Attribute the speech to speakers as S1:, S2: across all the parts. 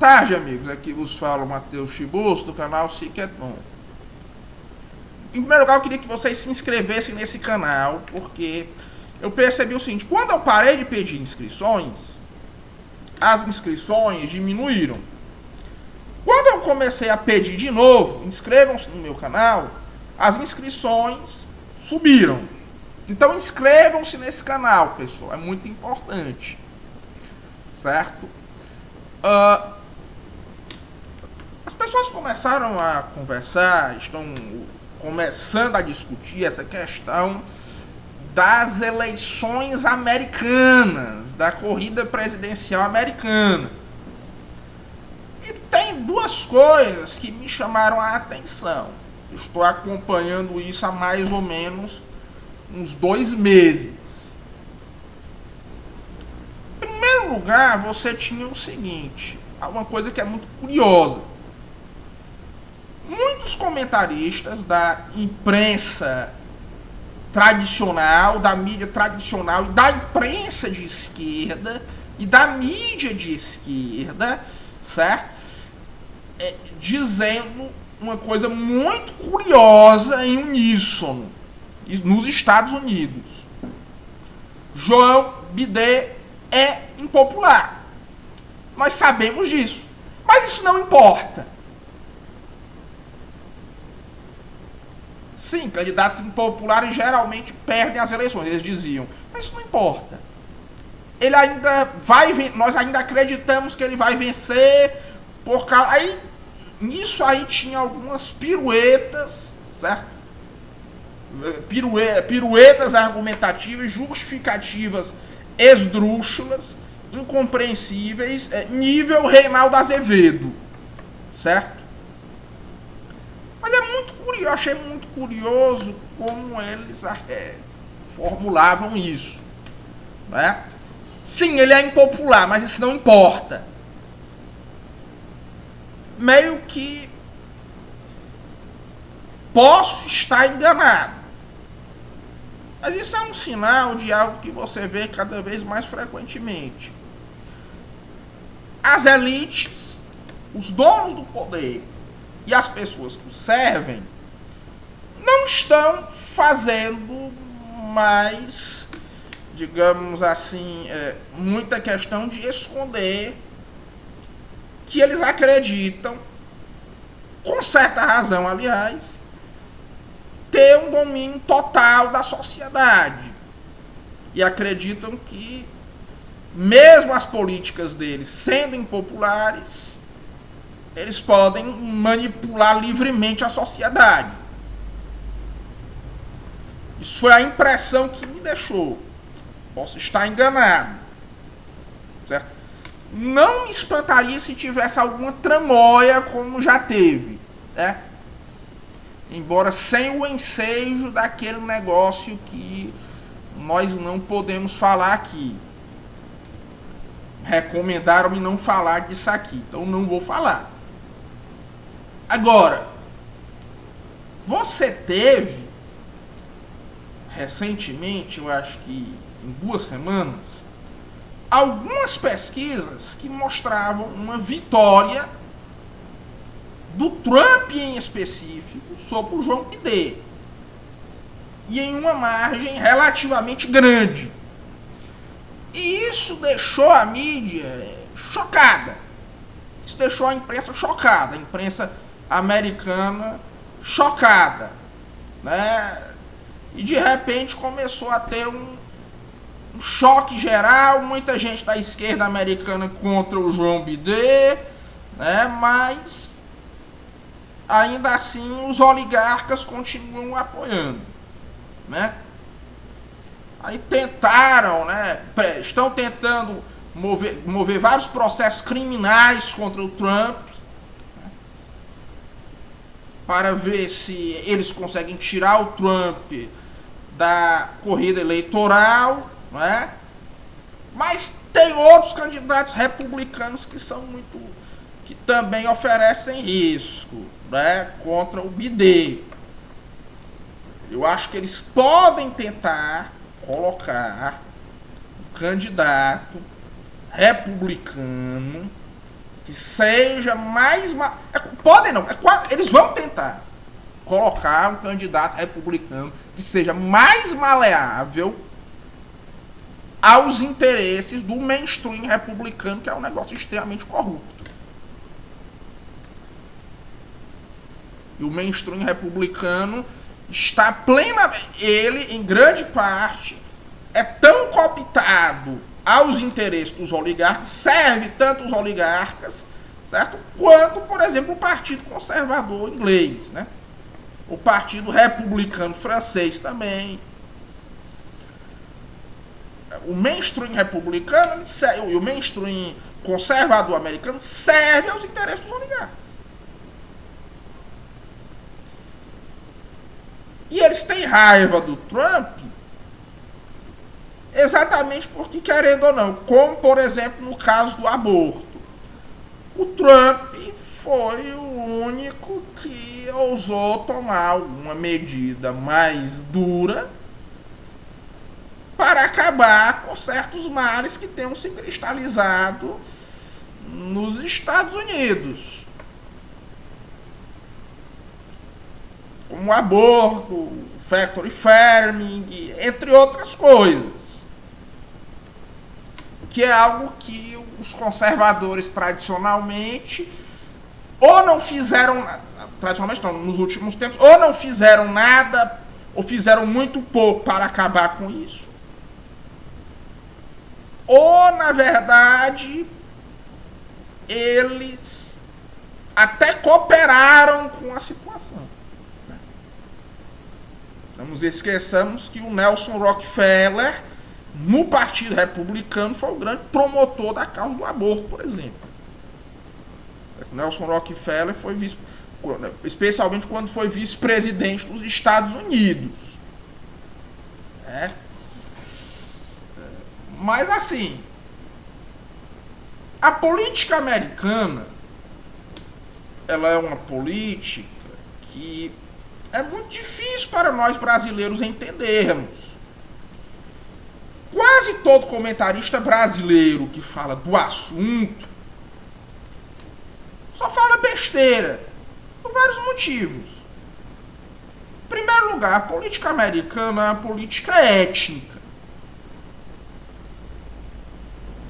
S1: tarde, amigos. Aqui vos fala o Matheus Chibus, do canal Siqueton. Em primeiro lugar, eu queria que vocês se inscrevessem nesse canal, porque eu percebi o seguinte: quando eu parei de pedir inscrições, as inscrições diminuíram. Quando eu comecei a pedir de novo, inscrevam-se no meu canal, as inscrições subiram. Então inscrevam-se nesse canal, pessoal, é muito importante, certo? As pessoas começaram a conversar, estão começando a discutir essa questão das eleições americanas, da corrida presidencial americana. E tem duas coisas que me chamaram a atenção. Estou acompanhando isso há mais ou menos uns 2 meses. Em primeiro lugar, você tinha o seguinte, uma coisa que é muito curiosa. Muitos comentaristas da imprensa tradicional, da mídia tradicional, e da imprensa de esquerda e da mídia de esquerda, certo? Dizendo uma coisa muito curiosa em uníssono nos Estados Unidos: João Biden é impopular. Nós sabemos disso, mas isso não importa. Sim, candidatos impopulares geralmente perdem as eleições, eles diziam, mas isso não importa. Ele ainda vai, nós ainda acreditamos que ele vai vencer, por causa. Aí, nisso aí tinha algumas piruetas, certo? Piruetas argumentativas, justificativas esdrúxulas, incompreensíveis, nível Reinaldo Azevedo, certo? Mas é muito curioso, eu achei muito curioso como eles formulavam isso, né? Sim, ele é impopular, mas isso não importa. Meio que posso estar enganado, mas isso é um sinal de algo que você vê cada vez mais frequentemente. As elites, os donos do poder e as pessoas que o servem não estão fazendo mais, digamos assim, muita questão de esconder que eles acreditam, com certa razão, aliás, ter um domínio total da sociedade. E acreditam que, mesmo as políticas deles sendo impopulares, eles podem manipular livremente a sociedade. Isso foi a impressão que me deixou. Posso estar enganado, certo? Não me espantaria se tivesse alguma tramóia como já teve, né? Embora sem o ensejo daquele negócio que nós não podemos falar aqui. Recomendaram-me não falar disso aqui, então não vou falar. Agora, você teve recentemente, eu acho que em 2 semanas, algumas pesquisas que mostravam uma vitória do Trump em específico sobre o João Biden, e em uma margem relativamente grande. E isso deixou a mídia chocada. Isso deixou a imprensa chocada, a imprensa americana chocada, né? E de repente começou a ter um choque geral, muita gente da esquerda americana contra o João Biden, né? Mas ainda assim os oligarcas continuam apoiando, né? Aí tentaram, né? Estão tentando mover vários processos criminais contra o Trump, né? Para ver se eles conseguem tirar o Trump da corrida eleitoral, né? Mas tem outros candidatos republicanos que também oferecem risco, né, contra o Biden. Eu acho que eles podem tentar colocar um candidato republicano que seja mais... Podem não, eles vão tentar colocar um candidato republicano que seja mais maleável aos interesses do mainstream republicano, que é um negócio extremamente corrupto. E o mainstream republicano está plenamente... Ele, em grande parte, é tão cooptado aos interesses dos oligarcas, serve tanto os oligarcas, certo? Quanto, por exemplo, o Partido Conservador inglês, né? O Partido Republicano francês também. O mainstream republicano e o mainstream conservador americano serve aos interesses dos oligarcas. E eles têm raiva do Trump exatamente porque, querendo ou não, como, por exemplo, no caso do aborto, o Trump foi o único que ousou tomar alguma medida mais dura para acabar com certos males que tenham se cristalizado nos Estados Unidos. Como o aborto, o factory farming, entre outras coisas. Que é algo que os conservadores tradicionalmente ou não fizeram, tradicionalmente não, nos últimos tempos, ou não fizeram nada, ou fizeram muito pouco para acabar com isso, ou, na verdade, eles até cooperaram com a situação. Não nos esqueçamos que o Nelson Rockefeller, no Partido Republicano, foi o grande promotor da causa do aborto, por exemplo. O Nelson Rockefeller foi especialmente quando foi vice-presidente dos Estados Unidos. Mas assim, a política americana, ela é uma política que é muito difícil para nós brasileiros entendermos. Quase todo comentarista brasileiro que fala do assunto só fala besteira, por vários motivos. Em primeiro lugar, a política americana é uma política étnica.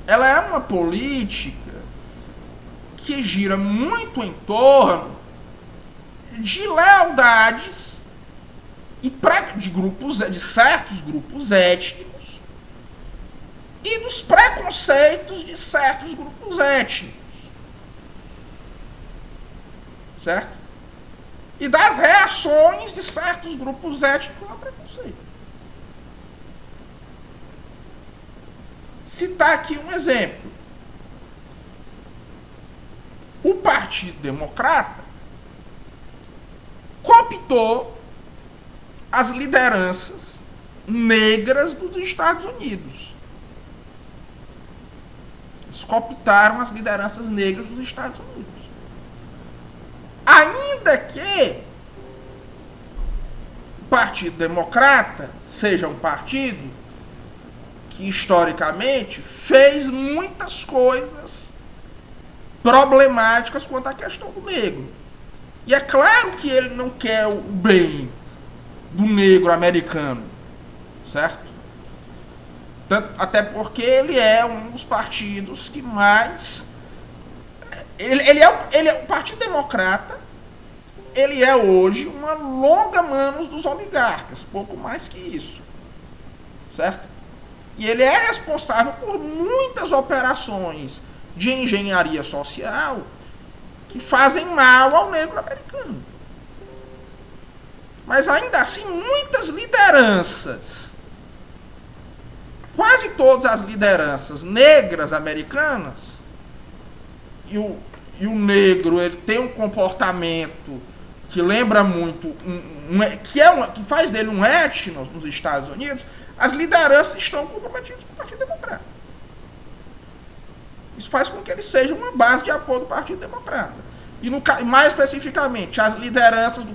S1: Ela é uma política que gira muito em torno de lealdades e de certos grupos étnicos e dos preconceitos de certos grupos étnicos. Certo? E das reações de certos grupos étnicos ao preconceito. Citar aqui um exemplo. O Partido Democrata cooptou as lideranças negras dos Estados Unidos. Eles cooptaram as lideranças negras dos Estados Unidos. Ainda que o Partido Democrata seja um partido que historicamente fez muitas coisas problemáticas quanto à questão do negro. E é claro que ele não quer o bem do negro americano, certo? Até porque ele é um dos partidos que mais... O Partido Democrata, ele é hoje uma longa manos dos oligarcas, pouco mais que isso, certo? E ele é responsável por muitas operações de engenharia social que fazem mal ao negro americano. Mas ainda assim, muitas lideranças, quase todas as lideranças negras americanas, e o negro ele tem um comportamento que lembra muito, que faz dele um etno nos Estados Unidos, as lideranças estão comprometidas com o Partido Democrata. Isso faz com que ele seja uma base de apoio do Partido Democrata. E mais especificamente, as lideranças do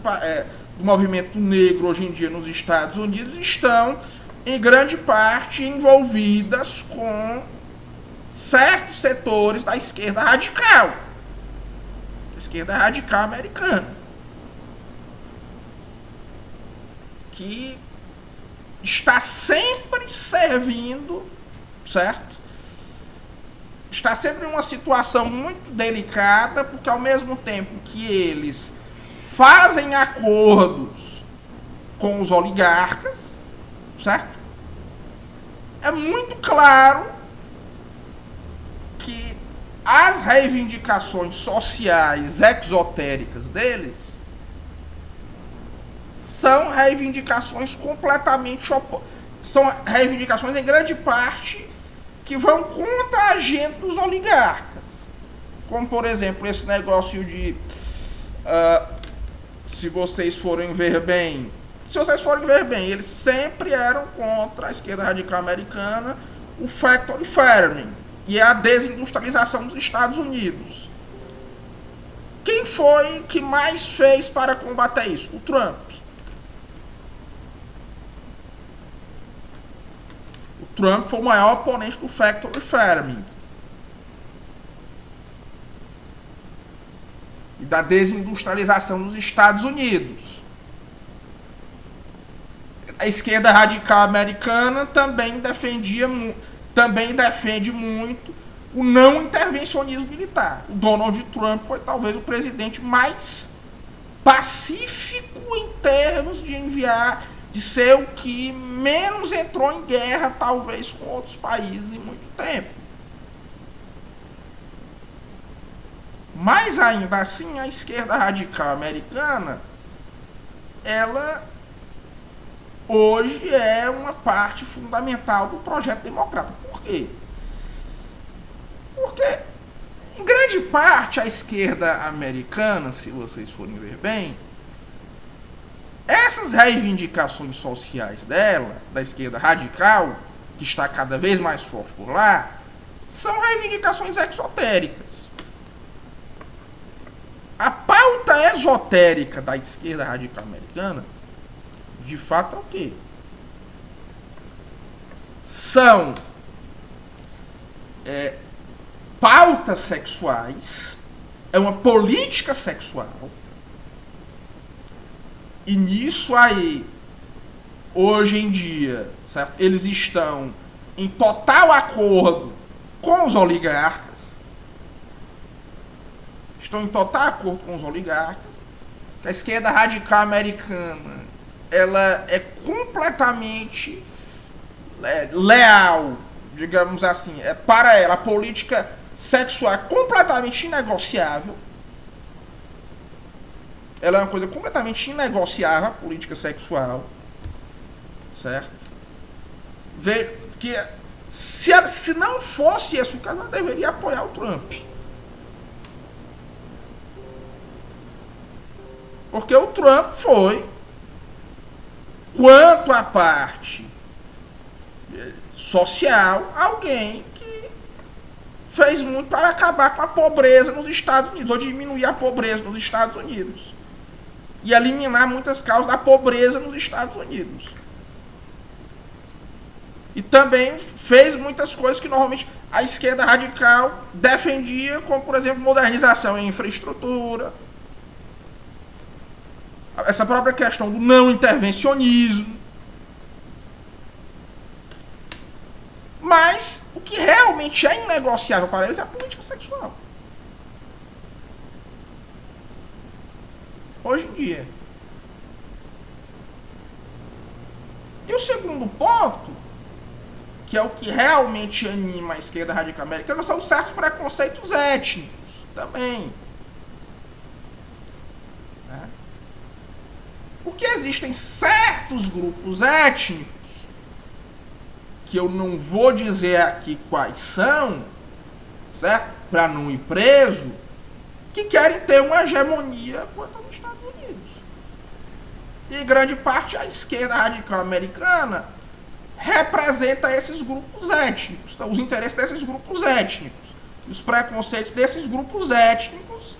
S1: movimento negro hoje em dia nos Estados Unidos estão, em grande parte, envolvidas com certos setores da esquerda radical. a esquerda radical americana, que está sempre servindo, certo? Está sempre em uma situação muito delicada, porque ao mesmo tempo que eles fazem acordos com os oligarcas, certo? É muito claro que as reivindicações sociais exotéricas deles são reivindicações completamente opostas. São reivindicações, em grande parte, que vão contra a agenda dos oligarcas. Como, por exemplo, esse negócio de... se vocês forem ver bem... Se vocês forem ver bem, eles sempre eram contra a esquerda radical americana, o factory farming e a desindustrialização dos Estados Unidos. Quem foi que mais fez para combater isso? O Trump. O Trump foi o maior oponente do factory farming e da desindustrialização dos Estados Unidos. A esquerda radical americana também defende muito o não intervencionismo militar. O Donald Trump foi talvez o presidente mais pacífico em termos de ser o que menos entrou em guerra, talvez, com outros países em muito tempo. Mas ainda assim, a esquerda radical americana, ela hoje é uma parte fundamental do projeto democrata. Por quê? Porque, em grande parte, a esquerda americana, se vocês forem ver bem, essas reivindicações sociais dela, da esquerda radical, que está cada vez mais forte por lá, são reivindicações exotéricas. A pauta esotérica da esquerda radical americana, de fato, é o quê? São pautas sexuais, é uma política sexual, e nisso aí, hoje em dia, certo? Eles estão em total acordo com os oligarcas, que a esquerda radical americana, ela é completamente leal, digamos assim, para ela a política sexual é completamente inegociável. Ela é uma coisa completamente inegociável, a política sexual, certo? Que se não fosse esse o caso, ela deveria apoiar o Trump. Porque o Trump foi, quanto à parte social, alguém que fez muito para acabar com a pobreza nos Estados Unidos, ou diminuir a pobreza nos Estados Unidos, e eliminar muitas causas da pobreza nos Estados Unidos. E também fez muitas coisas que normalmente a esquerda radical defendia, como, por exemplo, modernização em infraestrutura, essa própria questão do não intervencionismo. Mas o que realmente é inegociável para eles é a política sexual. Hoje em dia. E o segundo ponto, que é o que realmente anima a esquerda radical americana, são certos preconceitos étnicos também. Porque existem certos grupos étnicos, que eu não vou dizer aqui quais são, certo? Para não ir preso, que querem ter uma hegemonia quanto aos Estados Unidos. E em grande parte a esquerda radical americana representa esses grupos étnicos, então, os interesses desses grupos étnicos, os preconceitos desses grupos étnicos,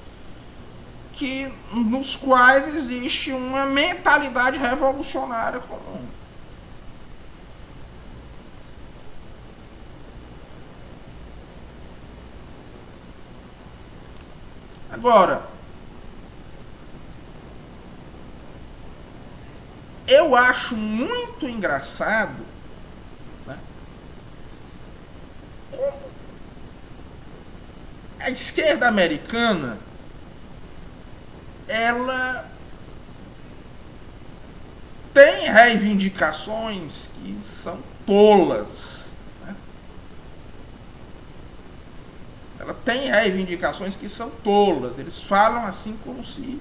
S1: nos quais existe uma mentalidade revolucionária comum. Agora, acho muito engraçado, né, como a esquerda americana, ela tem reivindicações que são tolas. Né? Ela tem reivindicações que são tolas. Eles falam assim como se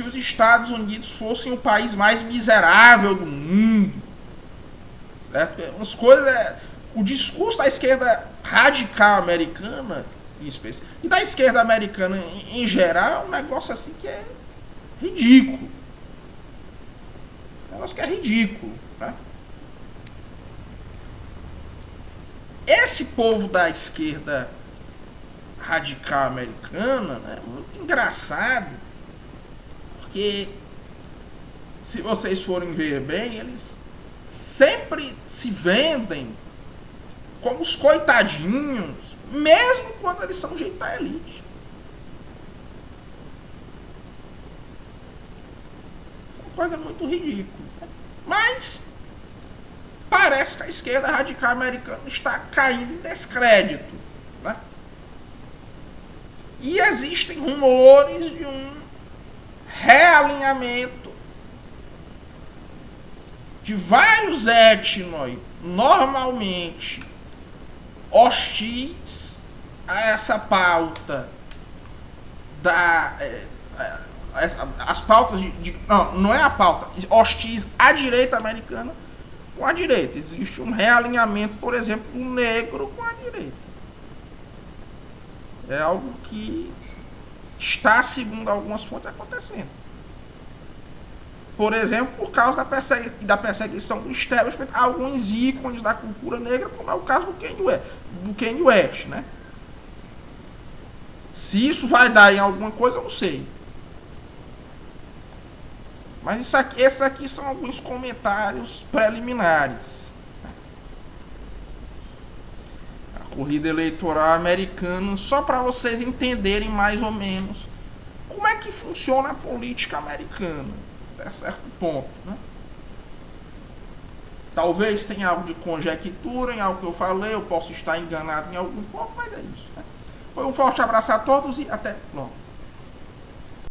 S1: os Estados Unidos fossem o país mais miserável do mundo. Certo? Umas coisas, o discurso da esquerda radical americana e da esquerda americana em geral é um negócio assim que é ridículo. Um negócio que é ridículo. Né? Esse povo da esquerda radical americana, né, é muito engraçado, porque se vocês forem ver bem, eles sempre se vendem como os coitadinhos, mesmo quando eles são jeito da elite. Isso é uma coisa muito ridícula. Mas parece que a esquerda radical americana está caindo em descrédito. Né? E existem rumores de um realinhamento de vários etnos normalmente hostis a essa pauta as pautas não é a pauta, hostis à direita americana com a direita. Existe um realinhamento, por exemplo, do negro com a direita. É algo que está, segundo algumas fontes, acontecendo. Por exemplo, por causa da perseguição do establishment a alguns ícones da cultura negra, como é o caso do Kanye West, né? Se isso vai dar em alguma coisa, eu não sei. Mas esses aqui são alguns comentários preliminares. A corrida eleitoral americana, só para vocês entenderem mais ou menos como é que funciona a política americana, até certo ponto. Né? Talvez tenha algo de conjectura em algo que eu falei, eu posso estar enganado em algum ponto, mas é isso. Né? Foi um forte abraço a todos e até logo.